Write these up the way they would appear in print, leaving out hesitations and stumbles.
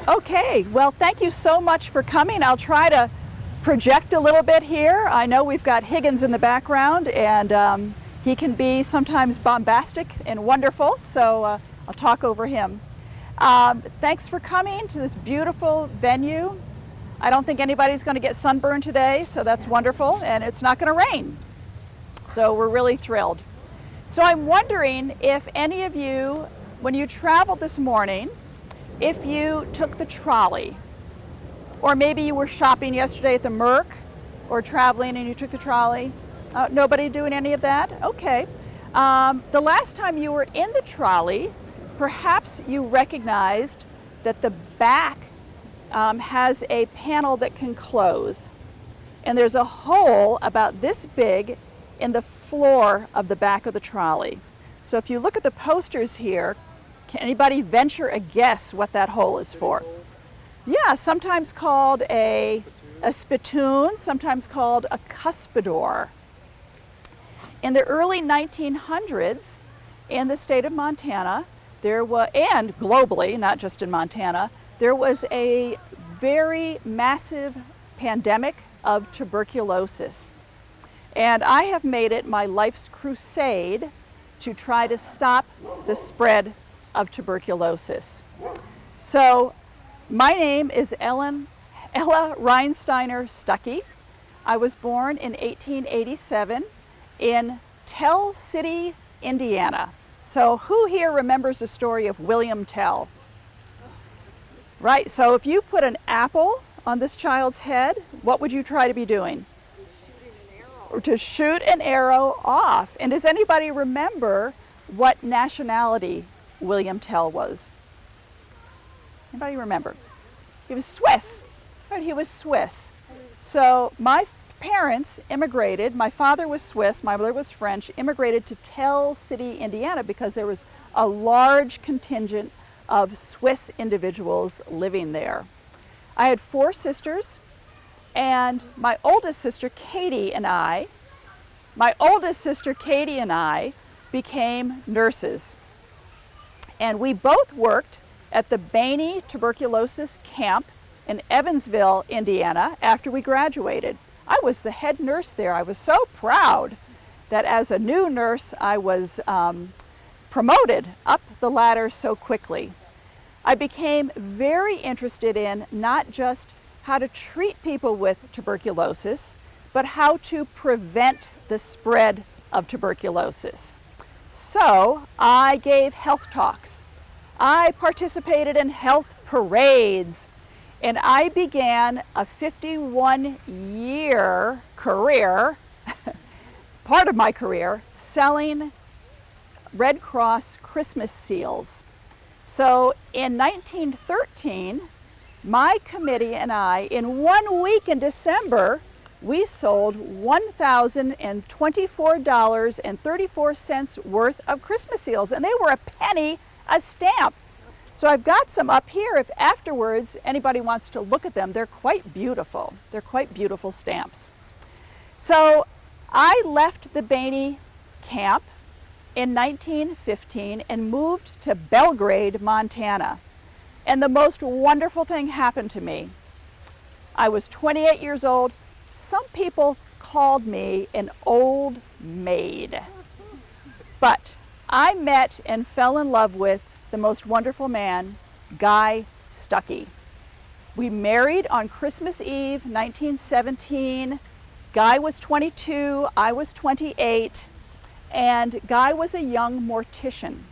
Okay, well, thank you so much for coming. I'll try to project a little bit here. I know we've got Higgins in the background, and he can be sometimes bombastic and wonderful, so I'll talk over him. Thanks for coming to this beautiful venue. I don't think anybody's going to get sunburned today, so that's wonderful, and it's not going to rain. So we're really thrilled. So I'm wondering if any of you, when you traveled this morning, if you took the trolley, or maybe you were shopping yesterday at the Merc, or traveling and you took the trolley. Nobody doing any of that? Okay. The last time you were in the trolley, perhaps you recognized that the back has a panel that can close. And there's a hole about this big in the floor of the back of the trolley. So if you look at the posters here, can anybody venture a guess what that hole is for? Yeah, sometimes called a spittoon, sometimes called a cuspidor. In the early 1900s, in the state of Montana, there was, and globally, not just in Montana, there was a very massive pandemic of tuberculosis. And I have made it my life's crusade to try to stop the spread of tuberculosis. So my name is Ella Reinsteiner Stucky. I was born in 1887 in Tell City, Indiana. So who here remembers the story of William Tell? Right, so if you put an apple on this child's head, what would you try to be doing? Or to shoot an arrow off. And does anybody remember what nationality William Tell was? Anybody remember? He was Swiss. Right, he was Swiss. So my parents immigrated. My father was Swiss, my mother was French, immigrated to Tell City, Indiana because there was a large contingent of Swiss individuals living there. I had 4 sisters, and my oldest sister Katie and I became nurses. And we both worked at the Bainey tuberculosis camp in Evansville, Indiana, after we graduated. I was the head nurse there. I was so proud that as a new nurse, I was promoted up the ladder so quickly. I became very interested in not just how to treat people with tuberculosis, but how to prevent the spread of tuberculosis. So I gave health talks. I participated in health parades, and I began a 51-year career, part of my career, selling Red Cross Christmas seals. So in 1913, my committee and I, in 1 week in December, we sold $1,024.34 worth of Christmas seals, and they were a penny a stamp. So I've got some up here if afterwards anybody wants to look at them. They're quite beautiful. They're quite beautiful stamps. So I left the Bainey camp in 1915 and moved to Belgrade, Montana. And the most wonderful thing happened to me. I was 28 years old. Some people called me an old maid. But I met and fell in love with the most wonderful man, Guy Stucky. We married on Christmas Eve, 1917. Guy was 22, I was 28, and Guy was a young mortician.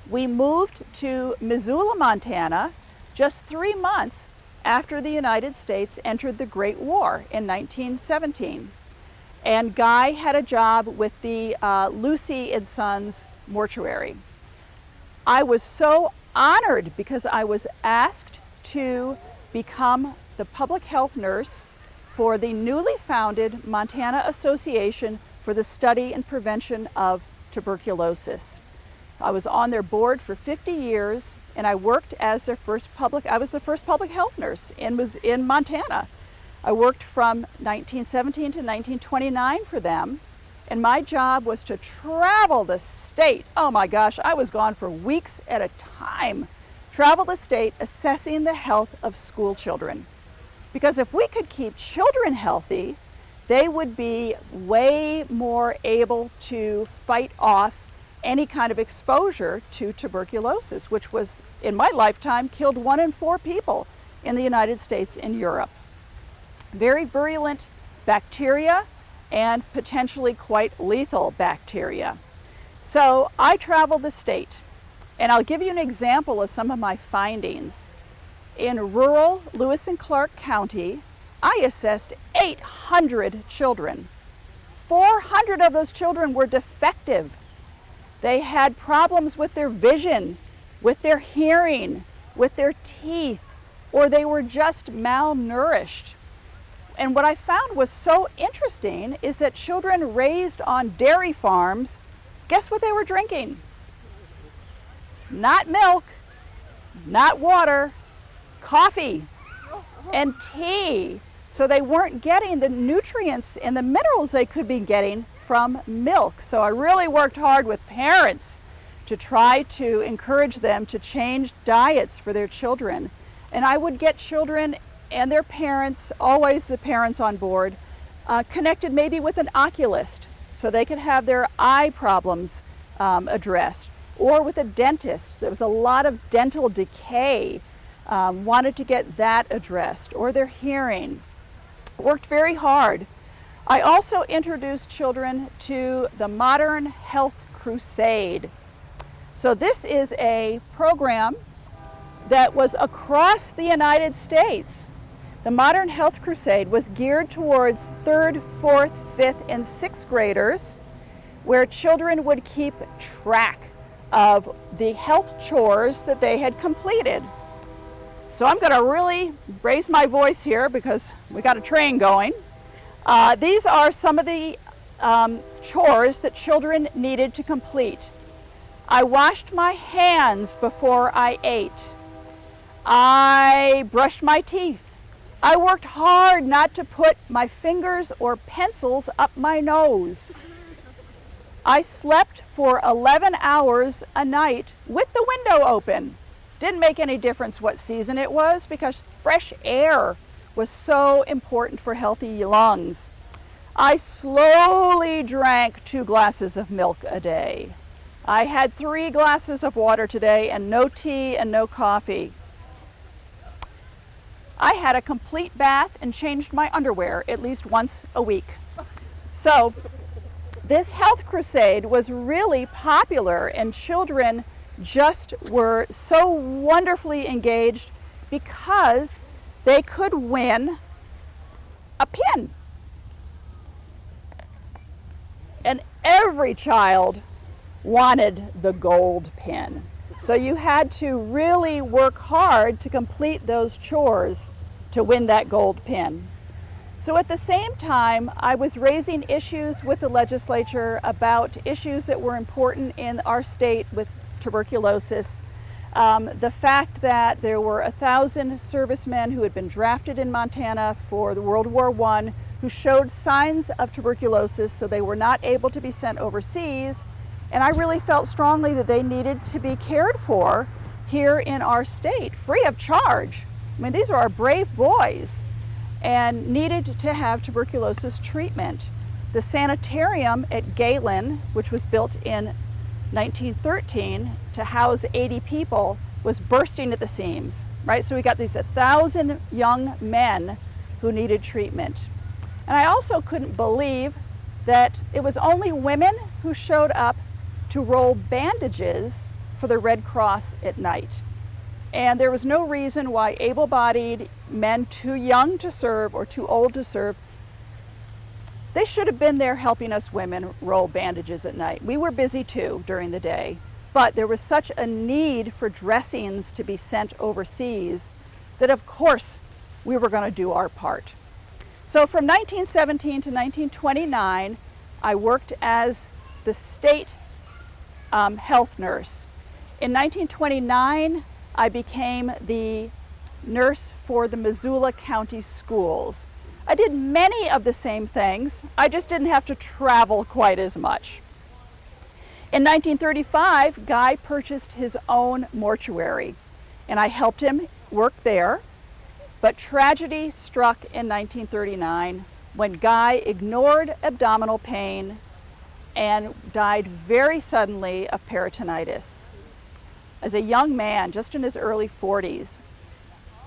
We moved to Missoula, Montana, just 3 months after the United States entered the Great War in 1917. And Guy had a job with the Lucy and Sons mortuary. I was so honored because I was asked to become the public health nurse for the newly founded Montana Association for the Study and Prevention of Tuberculosis. I was on their board for 50 years, and I worked as I was the first public health nurse in Montana. I worked from 1917 to 1929 for them, and my job was to travel the state. Oh my gosh, I was gone for weeks at a time, traveled the state assessing the health of school children. Because if we could keep children healthy, they would be way more able to fight off any kind of exposure to tuberculosis, which was, in my lifetime, killed 1 in 4 people in the United States and Europe. Very virulent bacteria and potentially quite lethal bacteria. So I traveled the state, and I'll give you an example of some of my findings. In rural Lewis and Clark County, I assessed 800 children. 400 of those children were defective. They had problems with their vision, with their hearing, with their teeth, or they were just malnourished. And what I found was so interesting is that children raised on dairy farms, guess what they were drinking? Not milk, not water, coffee and tea. So they weren't getting the nutrients and the minerals they could be getting from milk. So I really worked hard with parents to try to encourage them to change diets for their children. And I would get children and their parents, always the parents on board, connected maybe with an oculist so they could have their eye problems addressed, or with a dentist. There was a lot of dental decay, wanted to get that addressed, or their hearing. Worked very hard. I also introduced children to the Modern Health Crusade. So this is a program that was across the United States. The Modern Health Crusade was geared towards 3rd, 4th, 5th, and 6th graders, where children would keep track of the health chores that they had completed. So I'm going to really raise my voice here because we got a train going. These are some of the chores that children needed to complete. I washed my hands before I ate. I brushed my teeth. I worked hard not to put my fingers or pencils up my nose. I slept for 11 hours a night with the window open. Didn't make any difference what season it was because fresh air was so important for healthy lungs. I slowly drank 2 glasses of milk a day. I had 3 glasses of water today and no tea and no coffee. I had a complete bath and changed my underwear at least once a week. So this health crusade was really popular, and children just were so wonderfully engaged because they could win a pin. And every child wanted the gold pin. So you had to really work hard to complete those chores to win that gold pin. So at the same time, I was raising issues with the legislature about issues that were important in our state with tuberculosis. The fact that there were 1,000 servicemen who had been drafted in Montana for the World War I who showed signs of tuberculosis, so they were not able to be sent overseas. And I really felt strongly that they needed to be cared for here in our state, free of charge. I mean, these are our brave boys and needed to have tuberculosis treatment. The sanitarium at Galen, which was built in 1913 to house 80 people, was bursting at the seams, right? So we got these 1,000 young men who needed treatment. And I also couldn't believe that it was only women who showed up to roll bandages for the Red Cross at night. And there was no reason why able-bodied men too young to serve or too old to serve, they should have been there helping us women roll bandages at night. We were busy too during the day, but there was such a need for dressings to be sent overseas that of course we were going to do our part. So from 1917 to 1929, I worked as the state health nurse. In 1929, I became the nurse for the Missoula County schools. I did many of the same things, I just didn't have to travel quite as much. In 1935, Guy purchased his own mortuary, and I helped him work there. But tragedy struck in 1939 when Guy ignored abdominal pain and died very suddenly of peritonitis. As a young man, just in his early 40s,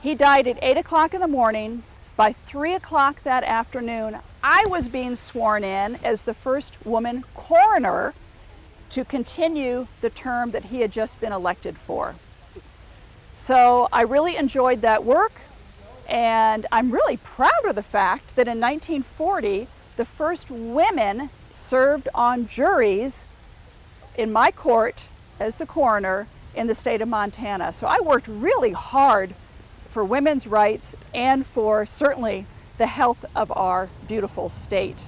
he died at 8 o'clock in the morning. By 3 o'clock that afternoon, I was being sworn in as the first woman coroner to continue the term that he had just been elected for. So I really enjoyed that work, and I'm really proud of the fact that in 1940, the first women served on juries in my court as the coroner in the state of Montana. So I worked really hard for women's rights and for certainly the health of our beautiful state.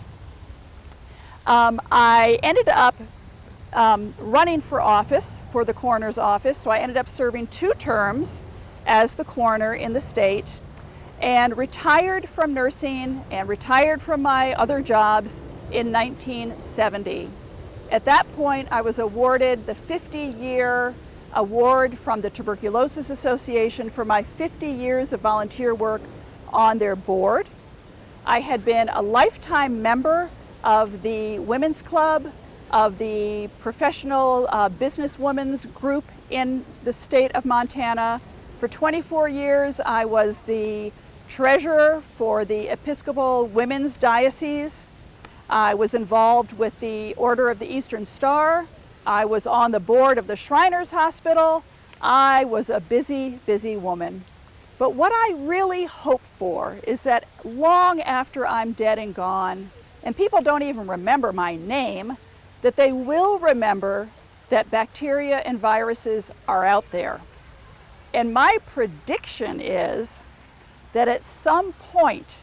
I ended up running for office, for the coroner's office, so I ended up serving 2 terms as the coroner in the state, and retired from nursing and retired from my other jobs in 1970. At that point, I was awarded the 50-year award from the Tuberculosis Association for my 50 years of volunteer work on their board. I had been a lifetime member of the Women's Club, of the professional businesswomen's group in the state of Montana. For 24 years, I was the treasurer for the Episcopal Women's Diocese. I was involved with the Order of the Eastern Star. I was on the board of the Shriners Hospital. I was a busy, busy woman. But what I really hope for is that long after I'm dead and gone, and people don't even remember my name, that they will remember that bacteria and viruses are out there. And my prediction is that at some point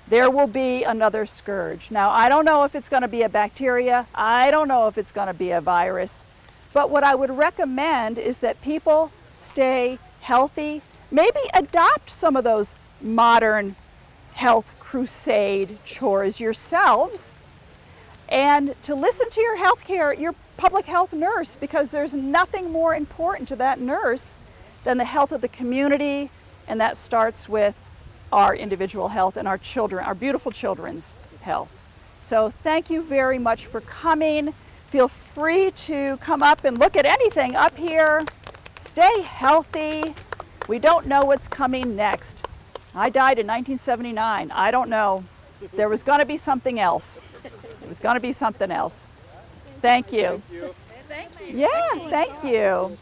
there will be another scourge. Now, I don't know if it's going to be a bacteria, I don't know if it's going to be a virus, but what I would recommend is that people stay healthy, maybe adopt some of those modern health crusade chores yourselves, and to listen to your public health nurse, because there's nothing more important to that nurse than the health of the community, and that starts with our individual health and our children, our beautiful children's health. So thank you very much for coming. Feel free to come up and look at anything up here. Stay healthy. We don't know what's coming next. I died in 1979. I don't know. There was going to be something else. It was going to be something else. Thank you. Thank you. Yeah, thank you.